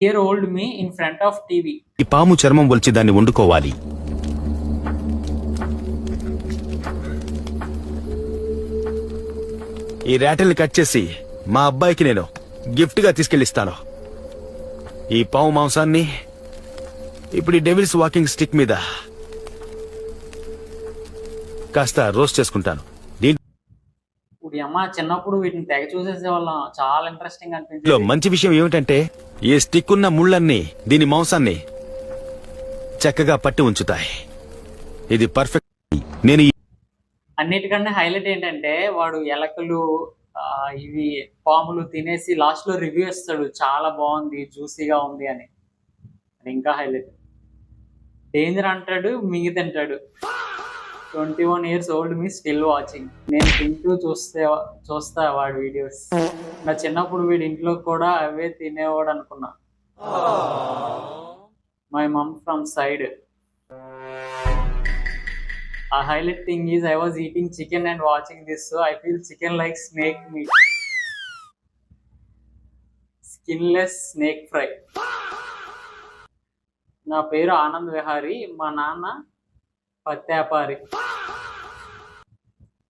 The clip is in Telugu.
year old me in front of TV. ఈ పాము చర్మం ఒలిచి దాన్ని వండుకోవాలి. ఈ ర్యాటిల్ని కట్ చేసి మా అబ్బాయికి నేను గిఫ్ట్ గా తీసుకెళ్ళిస్తాను. ఈ పాము మాంసాన్ని ఇప్పుడు ఈ డెవిల్స్ వాకింగ్ స్టిక్ మీద కాస్త రోస్ట్ చేసుకుంటాను. ఇప్పుడు అమ్మ చిన్నప్పుడు వీటిని తెగ చూసేసేవాళ్ళం, చాలా ఇంట్రెస్టింగ్ దీంట్లో అనిపించింది. మంచి విషయం ఏమిటంటే ఈ స్టిక్ ఉన్న ముళ్ళన్నీ దీని మాంసాన్ని చక్కగా పట్టి ఉంచుతాయి. ఇది పర్ఫెక్ట్. నేను అన్నిటికన్నా హైలైట్ ఏంటంటే వాడు ఎలకలు ఇవి పాములు తినేసి లాస్ట్ లో రివ్యూ ఇస్తాడు, చాలా బాగుంది, జ్యూసీగా ఉంది అని. అది ఇంకా హైలైట్. డేంజర్ అంటాడు, మింగి తింటాడు. 21 years old మీ స్టిల్ వాచింగ్. నేను తింటూ చూస్తా వాడి వీడియోస్. నా చిన్నప్పుడు వీడి ఇంట్లో కూడా అవే తినేవాడు అనుకున్నా. My mum from side. A highlight thing is I was eating chicken and watching this, so I feel chicken like snake meat. Skinless snake fry. నా పేరు ఆనంద్ విహారీ, మా నాన్న పత్యాపారి.